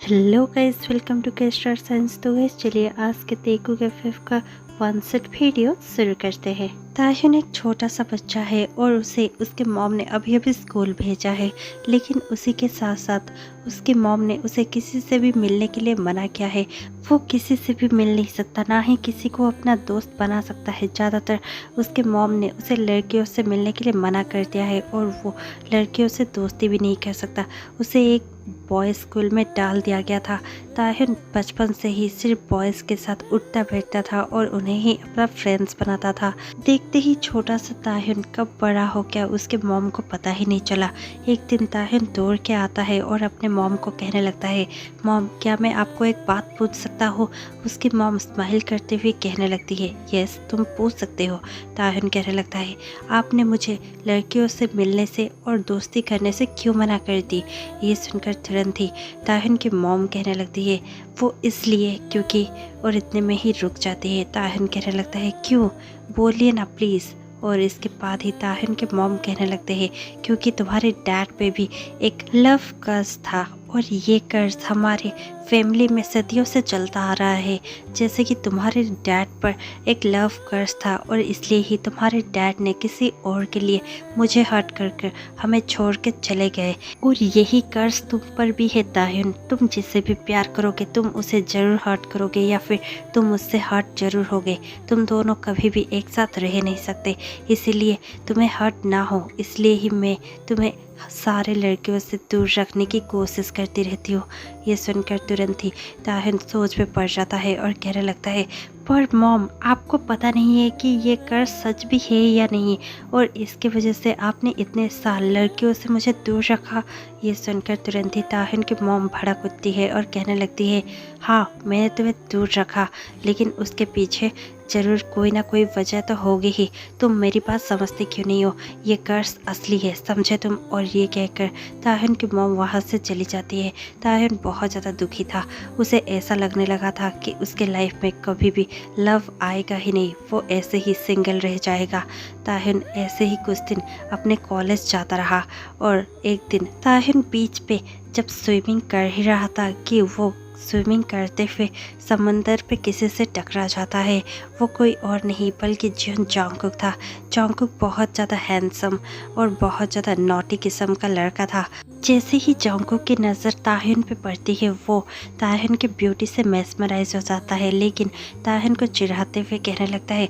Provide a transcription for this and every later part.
Hello guys, welcome to के star signs. तो guys चलिए आज के तेगू के फिफ्थ का 1 सेट वीडियो शुरू करते हैं। ताहिन एक छोटा सा बच्चा है और उसे उसके मॉम ने अभी अभी स्कूल भेजा है, लेकिन उसी के साथ साथ उसकी मॉम ने उसे किसी से भी मिलने के लिए मना किया है। वो किसी से भी मिल नहीं सकता, ना ही किसी को अपना दोस्त बना सकता है। ज़्यादातर उसके मॉम ने उसे लड़कियों से मिलने के लिए मना कर दिया है और वो लड़कियों से दोस्ती भी नहीं कर सकता। उसे एक बॉयज़ स्कूल में डाल दिया गया था। ताहिन बचपन से ही सिर्फ बॉयज़ के साथ उठता बैठता था और उन्हें ही अपना फ्रेंड्स बनाता था। देखते ही छोटा सा ताहिन कब बड़ा हो गया उसके मॉम को पता ही नहीं चला। एक दिन ताहिन दौड़ के आता है और अपने मॉम को कहने लगता है, मॉम क्या मैं आपको एक बात पूछ सकता हूँ? उसकी मॉम स्माइल करते हुए कहने लगती है, यस तुम पूछ सकते हो। ताहिन कहने लगता है, आपने मुझे लड़कियों से मिलने से और दोस्ती करने से क्यों मना कर दी? ये सुनकर तुरंत ही ताहिन की मॉम कहने लगती है, वो इसलिए क्योंकि, और इतने में ही रुक जाती है। ताहिन कहने लगता है, क्यों, बोलिए ना प्लीज़। और इसके बाद ही ताहिन के मॉम कहने लगते हैं, क्योंकि तुम्हारे डैड पे भी एक लव कर्ज था और ये कर्ज हमारे फैमिली में सदियों से चलता आ रहा है। जैसे कि तुम्हारे डैड पर एक लव कर्ज था और इसलिए ही तुम्हारे डैड ने किसी और के लिए मुझे हर्ट कर हमें छोड़ के चले गए, और यही कर्ज तुम पर भी है ताहिन। तुम जिससे भी प्यार करोगे तुम उसे ज़रूर हर्ट करोगे या फिर तुम उससे हर्ट जरूर होगे। तुम दोनों कभी भी एक साथ रह नहीं सकते, इसीलिए तुम्हें हर्ट ना हो इसलिए ही मैं तुम्हें सारे लड़कियों से दूर रखने की कोशिश करती रहती हूँ। ये सुनकर तुरंत ही ताहिन सोच में पड़ जाता है और कहने लगता है, पर मॉम आपको पता नहीं है कि ये कर्ज सच भी है या नहीं, और इसकी वजह से आपने इतने साल लड़कियों से मुझे दूर रखा। ये सुनकर तुरंत ही ताहिन की मॉम भड़क उठती है और कहने लगती है, हाँ मैंने तुम्हें दूर रखा, लेकिन उसके पीछे ज़रूर कोई ना कोई वजह तो होगी ही। तुम मेरी बात समझते क्यों नहीं हो? ये कर्ज असली है, समझे तुम? और ये कहकर ताहिन की मॉम वहाँ से चली जाती है। ताहिन बहुत ज़्यादा दुखी था। उसे ऐसा लगने लगा था कि उसके लाइफ में कभी भी लव आएगा ही नहीं, वो ऐसे ही सिंगल रह जाएगा। ताहिन ऐसे ही कुछ दिन अपने कॉलेज जाता रहा और एक दिन ताहिन बीच पे जब स्विमिंग कर ही रहा था कि वो स्विमिंग करते हुए समंदर पे किसी से टकरा जाता है। वो कोई और नहीं बल्कि जिन जॉन्गकुक था। जॉन्गकुक बहुत ज़्यादा हैंडसम और बहुत ज़्यादा नॉटी किस्म का लड़का था। जैसे ही जॉन्गकुक की नज़र ताहिन पे पड़ती है वो ताहिन की ब्यूटी से मेस्मराइज हो जाता है, लेकिन ताहिन को चिढ़ाते हुए कहने लगता है,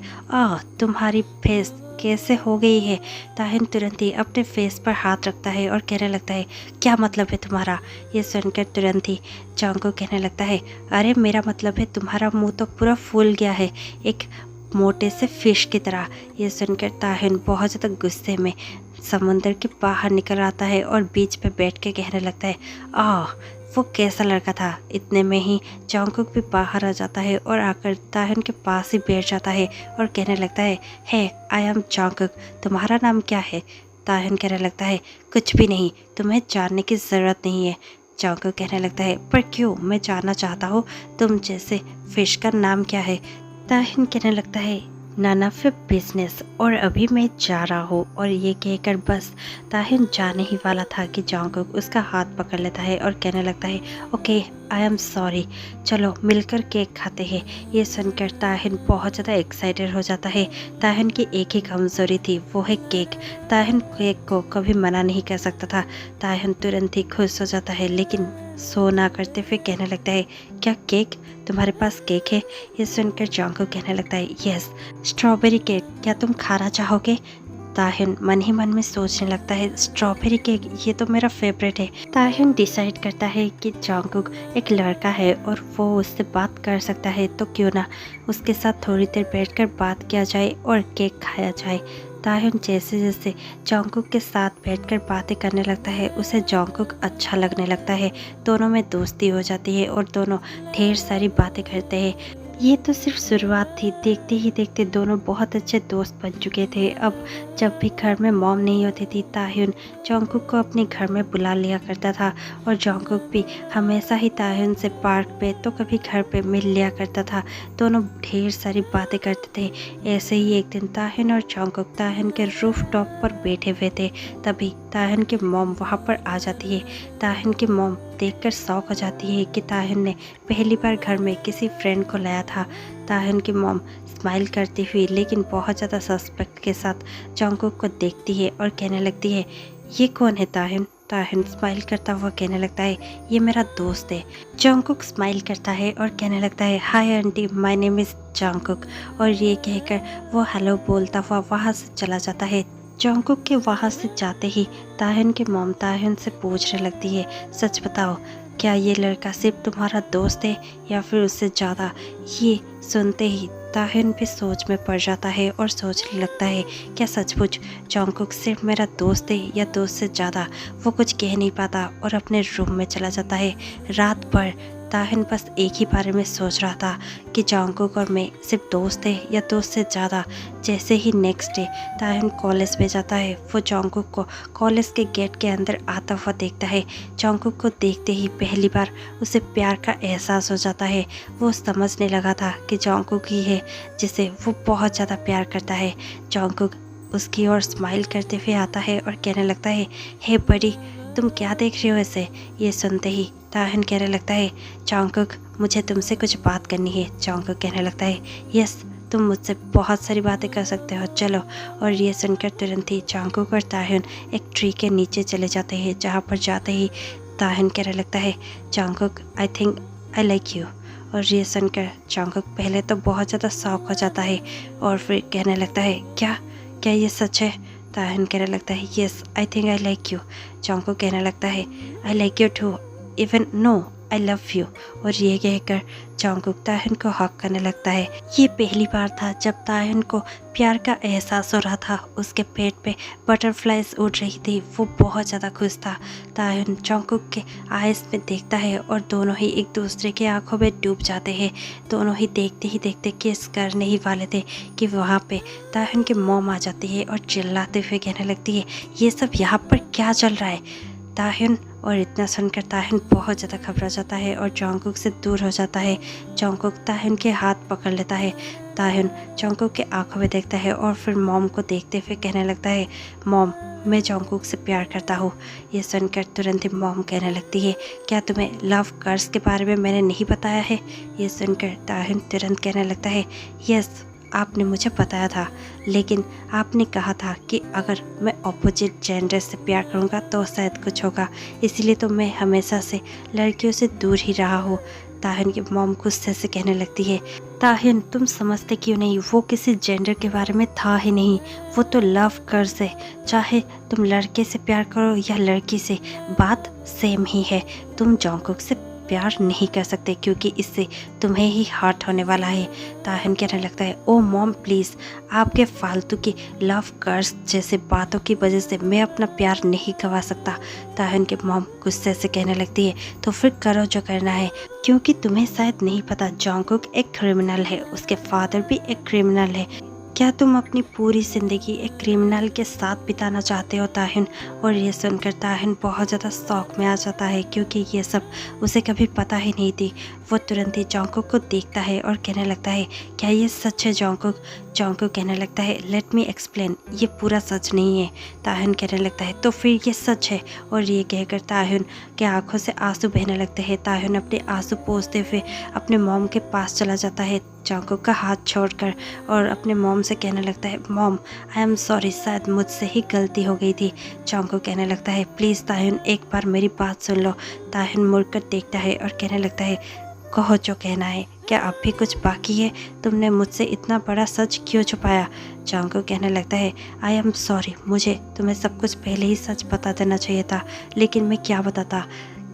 तुम्हारी फेस कैसे हो गई है? ताहिन तुरंत ही अपने फेस पर हाथ रखता है और कहने लगता है, क्या मतलब है तुम्हारा? ये सुनकर तुरंत ही जॉन्गकुक कहने लगता है, अरे मेरा मतलब है तुम्हारा मुंह तो पूरा फूल गया है, एक मोटे से फिश की तरह। ये सुनकर ताहिन बहुत ज़्यादा गुस्से में समुंदर के बाहर निकल आता है और बीच पे बैठ के कहने लगता है, वो कैसा लड़का था? इतने में ही जॉन्गकुक भी बाहर आ जाता है और आकर ताहिन के पास ही बैठ जाता है और कहने लगता है, हे आई एम जॉन्गकुक, तुम्हारा नाम क्या है? ताहिन कहने लगता है, कुछ भी नहीं, तुम्हें जानने की ज़रूरत नहीं है। जॉन्गकुक कहने लगता है, पर क्यों, मैं जानना चाहता हूँ तुम जैसे फिश का नाम क्या है? ताहिन कहने लगता है, नन ऑफ योर बिजनेस, और अभी मैं जा रहा हूँ। और ये कहकर बस ताहिन जाने ही वाला था कि जॉन्गकुक उसका हाथ पकड़ लेता है और कहने लगता है, ओके आई एम सॉरी, चलो मिलकर केक खाते हैं। ये सुनकर ताहिन बहुत ज़्यादा एक्साइटेड हो जाता है। ताहिन की एक ही कमज़ोरी थी, वो है केक। ताहिन केक को कभी मना नहीं कर सकता था। ताहिन तुरंत ही खुश हो जाता है, लेकिन सो ना करते हुए कहने लगता है, क्या केक, तुम्हारे पास केक है? ये सुनकर जॉन्गकुक कहने लगता है, यस स्ट्रॉबेरी केक, क्या तुम खाना चाहोगे? ताहिन मन ही मन में सोचने लगता है, स्ट्रॉबेरी केक, ये तो मेरा फेवरेट है। ताहिन डिसाइड करता है कि जॉन्गकुक एक लड़का है और वो उससे बात कर सकता है, तो क्यों ना उसके साथ थोड़ी देर बैठकर बात किया जाए और केक खाया जाए। ताहिन जैसे जैसे जॉन्गकुक के साथ बैठकर बातें करने लगता है उसे जॉन्गकुक अच्छा लगने लगता है। दोनों में दोस्ती हो जाती है और दोनों ढेर सारी बातें करते हैं। ये तो सिर्फ शुरुआत थी, देखते ही देखते दोनों बहुत अच्छे दोस्त बन चुके थे। अब जब भी घर में मॉम नहीं होती थी ताहिन जंगकुक को अपने घर में बुला लिया करता था और जंगकुक भी हमेशा ही ताह्युन से पार्क पे तो कभी घर पे मिल लिया करता था। दोनों ढेर सारी बातें करते थे। ऐसे ही एक दिन ताह्युन और जंगकुक ताह्युन के रूफ टॉप पर बैठे हुए थे। तभी ताह्युन की मॉम वहाँ पर आ जाती है। ताह्युन की मॉम देखकर शॉक हो जाती है कि ताह्युन ने पहली बार घर में किसी फ्रेंड को लाया था। ताह्युन की मॉम स्माइल करती हुई लेकिन बहुत ज़्यादा सस्पेक्ट के साथ जंगकुक को देखती है और कहने लगती है, ये कौन है ताह्युन? ताह्युन स्माइल करता हुआ कहने लगता है, ये मेरा दोस्त है। जंगकुक स्माइल करता है और कहने लगता है, hi aunty, my name is Jungkook. और ये कहकर वो हेलो बोलता हुआ वहाँ से चला जाता है। जंगकुक के वहाँ से जाते ही ताह्युन की मॉम ताह्युन से पूछने लगती है, सच बताओ, क्या ये लड़का सिर्फ तुम्हारा दोस्त है या फिर उससे ज़्यादा? ये सुनते ही ताह्युन भी सोच में पड़ जाता है और सोचने लगता है, क्या सचमुच जंगकुक सिर्फ मेरा दोस्त है या दोस्त से ज़्यादा? वो कुछ कह नहीं पाता और अपने रूम में चला जाता है। रात भर ताह्युन बस एक ही बारे में सोच रहा था कि जंगकुक और मैं सिर्फ दोस्त है या दोस्त से ज़्यादा। जैसे ही नेक्स्ट डे ताह्युन कॉलेज में जाता है, वो जंगकुक को कॉलेज के गेट के अंदर आता हुआ देखता है। जंगकुक को देखते ही पहली बार उसे प्यार का एहसास हो जाता है। वो समझने लगा था कि जंगकुक ही है जिसे वो बहुत ज़्यादा प्यार करता है। जंगकुक उसकी ओर स्माइल करते हुए आता है और कहने लगता है, हे बड़ी, तुम क्या देख रहे हो ऐसे? ये सुनते ही ताह्युन कहने लगता है, जंगकुक, मुझे तुमसे कुछ बात करनी है। जंगकुक कहने लगता है, यस, तुम मुझसे बहुत सारी बातें कर सकते हो, चलो। और ये सुनकर तुरंत ही जंगकुक और ताह्युन एक ट्री के नीचे चले जाते हैं, जहाँ पर जाते ही ताह्युन कहने लगता है, Jungkook, I think I like you. और ये सुनकर जंगकुक पहले तो बहुत ज़्यादा शॉक हो जाता है और फिर कहने लगता है, क्या ये सच है? ताह्युन कहने लगता है, yes, I think I like you. Jungkook कहने लगता है, I like you too, even no I love you. और ये कहकर जंगकुक ताह्युन को हक करने लगता है। ये पहली बार था जब ताह्युन को प्यार का एहसास हो रहा था। उसके पेट पे बटरफ्लाइज उड़ रही थी, वो बहुत ज़्यादा खुश था। ताह्युन जंगकुक के आइज़ में देखता है और दोनों ही एक दूसरे के आंखों में डूब जाते हैं। दोनों ही देखते ही देखते किस करने ही वाले थे कि वहाँ पे ताह्युन की मॉम आ जाती है और चिल्लाते हुए कहने लगती है, ये सब यहाँ पर क्या चल रहा है? ताह्युन और इतना सुनकर ताह्युन बहुत ज़्यादा घबरा जाता है और जंगकुक से दूर हो जाता है। जंगकुक ताह्युन के हाथ पकड़ लेता है। ताह्युन जंगकुक के आंखों में देखता है और फिर मॉम को देखते हुए कहने लगता है, मॉम, मैं जंगकुक से प्यार करता हूँ। ये सुनकर तुरंत ही मॉम कहने लगती है, क्या तुम्हें लव कर्स के बारे में मैंने नहीं बताया है? ये सुनकर ताह्युन तुरंत कहने लगता है, यस, आपने मुझे बताया था, लेकिन आपने कहा था कि अगर मैं ऑपोजिट जेंडर से प्यार करूँगा तो शायद कुछ होगा, इसलिए तो मैं हमेशा से लड़कियों से दूर ही रहा हूँ। ताह्युन की मॉम गुस्से से कहने लगती है, ताह्युन, तुम समझते क्यों नहीं? वो किसी जेंडर के बारे में था ही नहीं, वो तो लव कर्ज है। चाहे तुम लड़के से प्यार करो या लड़की से, बात सेम ही है। तुम जंगकुक से प्यार नहीं कर सकते क्योंकि इससे तुम्हें ही हर्ट होने वाला है। ताह्युन कहने लगता है, ओ मॉम, प्लीज़, आपके फालतू की लव कर्स जैसे बातों की वजह से मैं अपना प्यार नहीं गंवा सकता। ताह्युन की मॉम गुस्से से कहने लगती है, तो फिर करो जो करना है, क्योंकि तुम्हें शायद नहीं पता, जंगकुक एक क्रिमिनल है, उसके फादर भी एक क्रिमिनल है। क्या तुम अपनी पूरी ज़िंदगी एक क्रिमिनल के साथ बिताना चाहते हो ताह्युन? और ये सुनकर ताह्युन बहुत ज़्यादा शौक में आ जाता है क्योंकि ये सब उसे कभी पता ही नहीं थी। वो तुरंत ही जंगकुक को देखता है और कहने लगता है, क्या ये सच है जंगकुक? जंगकुक कहने लगता है, लेट मी एक्सप्लेन, ये पूरा सच नहीं है। ताह्युन कहने लगता है, तो फिर ये सच है। और ये कहकर ताह्युन के आंखों से आंसू बहने लगते हैं। ताह्युन अपने आंसू पोंछते हुए अपने मॉम के पास चला जाता है जंगकुक का हाथ छोड़कर और अपने मॉम से कहने लगता है, मॉम, आई एम सॉरी, शायद मुझसे ही गलती हो गई थी। जंगकुक कहने लगता है, प्लीज़ ताह्युन, एक बार मेरी बात सुन लो। ताह्युन मुड़कर देखता है और कहने लगता है, कहो जो कहना है, क्या अब भी कुछ बाकी है? तुमने मुझसे इतना बड़ा सच क्यों छुपाया? जंगकुक कहने लगता है, आई एम सॉरी, मुझे तुम्हें सब कुछ पहले ही सच बता देना चाहिए था, लेकिन मैं क्या बताता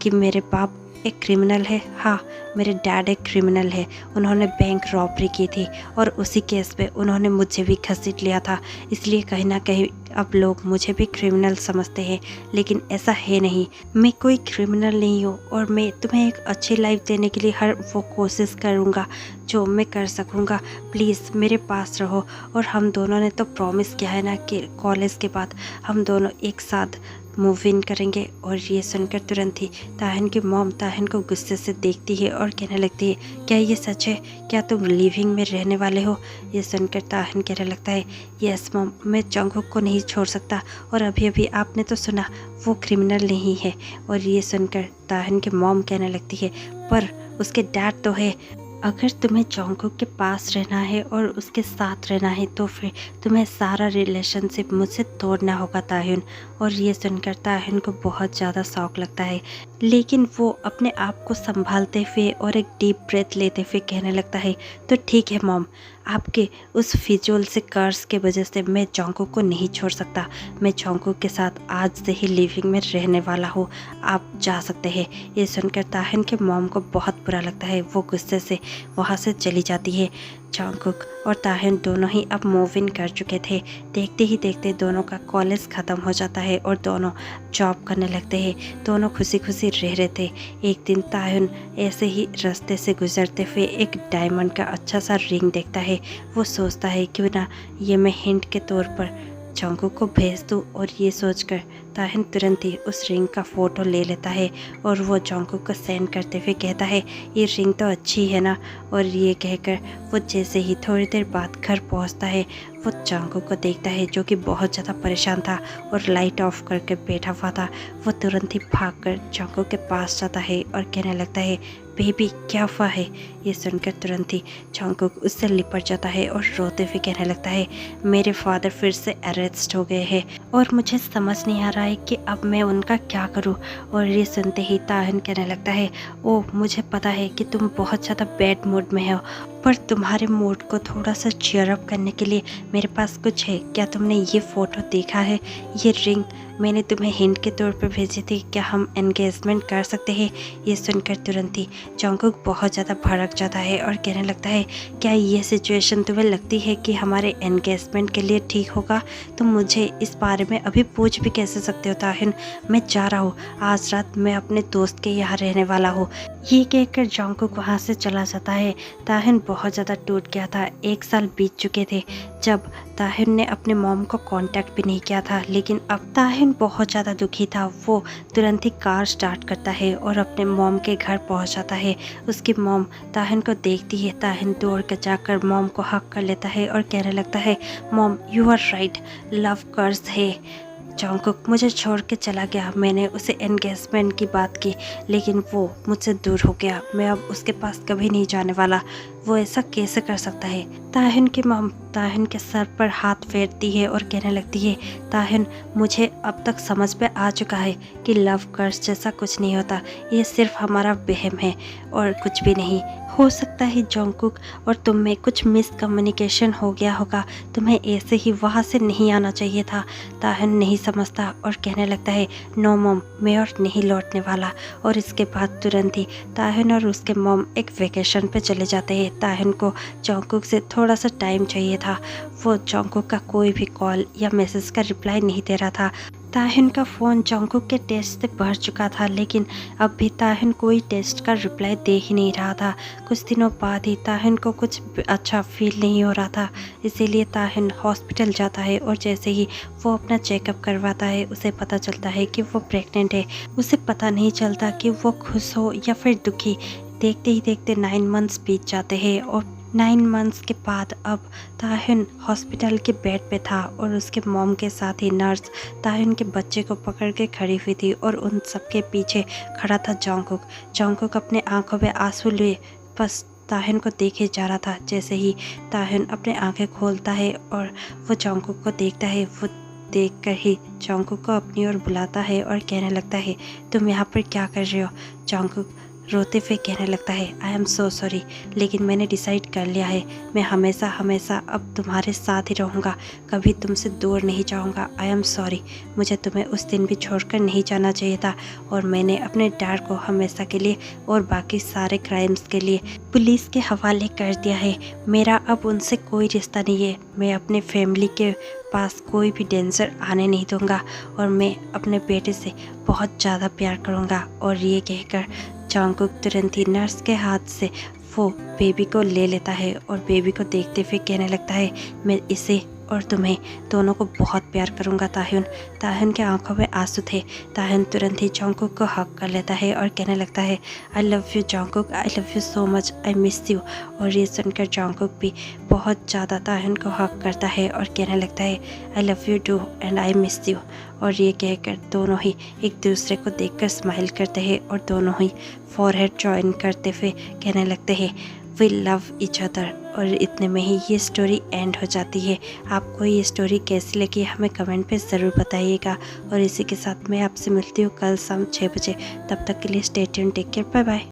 कि मेरे बाप एक क्रिमिनल है। हाँ, मेरे डैड एक क्रिमिनल है। उन्होंने बैंक रॉबरी की थी और उसी केस पे उन्होंने मुझे भी घसीट लिया था, इसलिए कहीं ना कहीं अब लोग मुझे भी क्रिमिनल समझते हैं, लेकिन ऐसा है नहीं। मैं कोई क्रिमिनल नहीं हूँ और मैं तुम्हें एक अच्छी लाइफ देने के लिए हर वो कोशिश करूँगा जो मैं कर सकूँगा। प्लीज़ मेरे पास रहो। और हम दोनों ने तो प्रॉमिस किया है ना कि कॉलेज के बाद हम दोनों एक साथ मूव इन करेंगे। और ये सुनकर तुरंत ही ताहिन की मॉम ताहिन को गुस्से से देखती है और कहने लगती है, क्या ये सच है? क्या तुम लिविंग में रहने वाले हो? ये सुनकर ताहिन कहने लगता है, यस मॉम, मैं जंगकुक को नहीं छोड़ सकता, और अभी अभी आपने तो सुना वो क्रिमिनल नहीं है। और ये सुनकर ताहिन की मॉम कहने लगती है, पर उसके डैड तो है। अगर तुम्हें जंगकुक के पास रहना है और उसके साथ रहना है तो फिर तुम्हें सारा रिलेशनशिप मुझसे तोड़ना होगा ताहिन। और ये सुनकर ताहिन को बहुत ज़्यादा शौक लगता है, लेकिन वो अपने आप को संभालते हुए और एक डीप ब्रेथ लेते हुए कहने लगता है, तो ठीक है मॉम, आपके उस फिजूल से कर्ज के वजह से मैं जंगकुक को नहीं छोड़ सकता। मैं जंगकुक के साथ आज से ही लिविंग में रहने वाला हूँ, आप जा सकते हैं। ये सुनकर ताहिन के मॉम को बहुत बुरा लगता है। वो गुस्से से वहाँ से चली जाती है। जंगकुक और ताहिन दोनों ही अब मूव इन कर चुके थे। देखते ही देखते दोनों का कॉलेज ख़त्म हो जाता है और दोनों जॉब करने लगते हैं। दोनों खुशी खुशी रह रहे थे। एक दिन ताहिन ऐसे ही रास्ते से गुजरते हुए एक डायमंड का अच्छा सा रिंग देखता है। वो सोचता है क्यों ना ये मैं हिंट के तौर पर जंगकुक को भेज दूँ। और ये सोचकर ताहिन तुरंत ही उस रिंग का फ़ोटो ले लेता है और वो जंगकुक को सेंड करते हुए कहता है, ये रिंग तो अच्छी है ना। और ये कहकर वो जैसे ही थोड़ी देर बाद घर पहुंचता है, वो जंगकुक को देखता है जो कि बहुत ज़्यादा परेशान था और लाइट ऑफ करके बैठा हुआ था। वो तुरंत ही भागकर जंगकुक के पास जाता है और कहने लगता है, बेबी क्या हुआ है? ये सुनकर तुरंत ही जंगकुक उससे लिपट जाता है और रोते हुए कहने लगता है, मेरे फादर फिर से अरेस्ट हो गए हैं और मुझे समझ नहीं आ रहा है कि अब मैं उनका क्या करूं। और ये सुनते ही ताहिन कहने लगता है, ओह मुझे पता है कि तुम बहुत ज़्यादा बैड मूड में हो, पर तुम्हारे मूड को थोड़ा सा चीयर अप करने के लिए मेरे पास कुछ है। क्या तुमने ये फ़ोटो देखा है? ये रिंग मैंने तुम्हें हिंट के तौर पर भेजी थी, क्या हम एंगेजमेंट कर सकते हैं? ये सुनकर तुरंत ही जंगकुक बहुत ज़्यादा भड़क जाता है और कहने लगता है, क्या ये सिचुएशन तुम्हें लगती है कि हमारे एंगेजमेंट के लिए ठीक होगा? तुम मुझे इस बारे में अभी पूछ भी कैसे सकते हो ताहिन? मैं जा रहा हूँ, आज रात मैं अपने दोस्त के यहाँ रहने वाला हूँ। ये कहकर जंगकुक वहाँ से चला जाता है। ताहिन बहुत ज़्यादा टूट गया था। 1 साल बीत चुके थे जब ताहिन ने अपने मॉम को कांटेक्ट भी नहीं किया था, लेकिन अब ताहिन बहुत ज़्यादा दुखी था। वो तुरंत ही कार स्टार्ट करता है और अपने मॉम के घर पहुंच जाता है। उसकी मॉम ताहिन को देखती है। ताहिन दौड़ कर जाकर मॉम को हक कर लेता है और कहने लगता है, mom you are right, love कर्ज है। जंगकुक मुझे छोड़ के चला गया। मैंने उसे एंगेजमेंट की बात की, लेकिन वो मुझसे दूर हो गया। मैं अब उसके पास कभी नहीं जाने वाला। वो ऐसा कैसे कर सकता है? ताहिन की मॉम ताहिन के सर पर हाथ फेरती है और कहने लगती है, ताहिन मुझे अब तक समझ में आ चुका है कि लव कर्ज जैसा कुछ नहीं होता। ये सिर्फ हमारा वहम है और कुछ भी नहीं। हो सकता है जंगकुक और तुम में कुछ मिसकम्युनिकेशन हो गया होगा। तुम्हें ऐसे ही वहाँ से नहीं आना चाहिए था। ताहिन नहीं समझता और कहने लगता है, नो मॉम, मैं और नहीं लौटने वाला। और इसके बाद तुरंत ही ताहिन और उसके मॉम एक वेकेशन पे चले जाते हैं। ताहिन को जंगकुक से थोड़ा सा टाइम चाहिए था। वो जंगकुक का कोई भी कॉल या मैसेज का रिप्लाई नहीं दे रहा था। ताहिन का फ़ोन जंगकुक के टेस्ट से भर चुका था, लेकिन अब भी ताहिन कोई टेस्ट का रिप्लाई दे ही नहीं रहा था। कुछ दिनों बाद ही ताहिन को कुछ अच्छा फील नहीं हो रहा था, इसीलिए ताहिन हॉस्पिटल जाता है और जैसे ही वो अपना चेकअप करवाता है, उसे पता चलता है कि वो प्रेग्नेंट है। उसे पता नहीं चलता कि वो खुश हो या फिर दुखी। देखते ही देखते 9 मंथ्स बीत जाते हैं और 9 मंथ्स के बाद अब ताहिन हॉस्पिटल के बेड पे था और उसके मॉम के साथ ही नर्स ताहिन के बच्चे को पकड़ के खड़ी हुई थी और उन सबके पीछे खड़ा था जंगकुक। जंगकुक अपने आंखों में आंसू लिए बस ताहिन को देखे जा रहा था। जैसे ही ताहिन अपने आंखें खोलता है और वो जंगकुक को देखता है, वो देखकर ही जंगकुक को अपनी ओर बुलाता है और कहने लगता है, तुम यहाँ पर क्या कर रहे हो? जंगकुक रोते हुए कहने लगता है, आई एम सो सॉरी, लेकिन मैंने डिसाइड कर लिया है, मैं हमेशा हमेशा अब तुम्हारे साथ ही रहूँगा, कभी तुमसे दूर नहीं जाऊँगा। आई एम सॉरी, मुझे तुम्हें उस दिन भी छोड़कर नहीं जाना चाहिए था और मैंने अपने डैड को हमेशा के लिए और बाकी सारे क्राइम्स के लिए पुलिस के हवाले कर दिया है। मेरा अब उनसे कोई रिश्ता नहीं है। मैं अपने फैमिली के पास कोई भी डेंजर आने नहीं दूँगा और मैं अपने बेटे से बहुत ज़्यादा प्यार करूँगा। और ये कहकर जंगकुक तुरंत ही नर्स के हाथ से वो बेबी को ले लेता है और बेबी को देखते हुए कहने लगता है, मैं इसे और तुम्हें दोनों को बहुत प्यार करूँगा ताह्युन। ताह्युन के आंखों में आंसू थे। ताह्युन तुरंत ही जॉन्गकुक को हक कर लेता है और कहने लगता है I love you Jungkook, I love you so much, I miss you. और ये सुनकर जॉन्गकुक भी बहुत ज़्यादा ताह्युन को हक करता है और कहने लगता है I love you too and I miss you. और ये कहकर दोनों ही एक दूसरे को देखकर स्माइल करते हैं और दोनों ही फॉरहेड जॉइन करते हुए कहने लगते हैं वी लव ईच अदर। और इतने में ही ये स्टोरी एंड हो जाती है। आपको ये स्टोरी कैसी लगी हमें कमेंट पे ज़रूर बताइएगा। और इसी के साथ मैं आपसे मिलती हूँ कल शाम 6 बजे। तब तक के लिए stay tuned, take care, bye bye.